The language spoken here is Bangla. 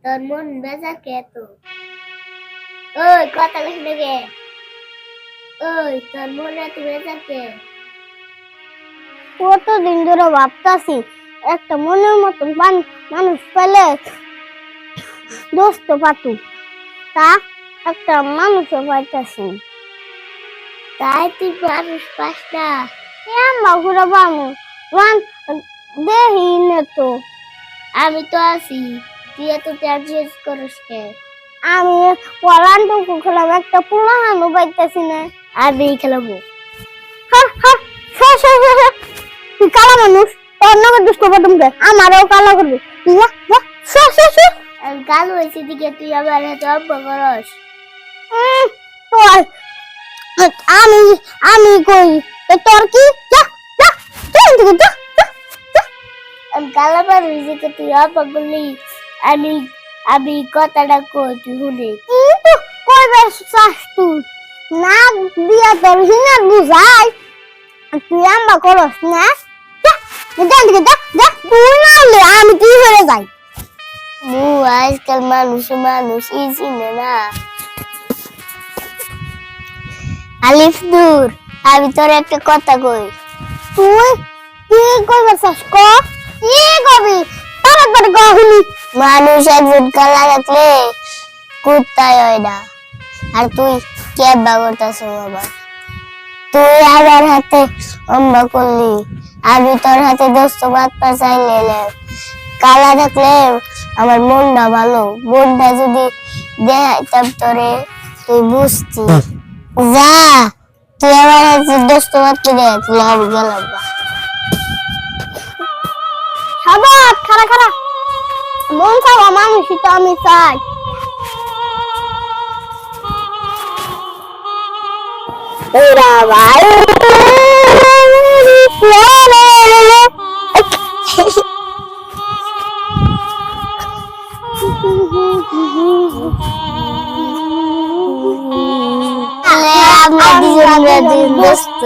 তোর মন বেজা কে তো? ওই কথা কইস না কে? ওই তোর মন এত বেজা কে? কতদিন ধরে ভাবতাছি একটা মনের মতন মানুষ পেলে দোস্ত পাতু, তা একটা মানুষও পাইতাছি। তাই তুই মানুষ পাস না? ঘুরে বামু দেহি নে তো। আমি তো আছি, তুই এত টেনশন করিস কে? আমি ওয়ালান্টুকু খেলাম, একটা পুলাহানও পাইতাছি না। আমি খেলাবো। তুই কালা মানুষ, তোর নামে দুষ্ট পাতুমকে আমারও কালা করবি। আমি কালো হয়েছি দিকে তুই আবার এত অব্বা করস। তোর আমি আমি কই তোর কি? আমি কালো মানুষ দিকে তুই অব্বা করলি। আমি আমি কথাটা কই তুই শুনে। কিন্তু কইবে চাস তুই না দিয়া তোর হিনা বুঝাই তুই আম্বা করস না। তুই না হলে আমি কি হয়ে যাই? আজকাল মানুষ ই চিনে না। আলিফ দূর, আমি তোর একটা কথা কই। তুই কি কইবে চাস ক? কি কবি তাড়াতাড়ি কহিনি। মানুষ একজন কালা রাখলে কুত্তাই হয় না। আর তুই কেব্বা করতেছ বাবা? তুই আমার হাতে অম্বা করলি, আমি তোর হাতে দোস্ত বার্তা চাইলে কালা রাখলে আমার মনটা ভালো। মনটা যদি দেখাইতাম তোরে তুই বুঝতি। যা তুই আমার হাতে দোস্ত বার্তা দেখাইছিল, আমি গেলাম। সাবাত খারা খারা মন চাওয়া মানুষই তো আমি চাই। ওরা ভাই আমরা দুজন দোস্ত।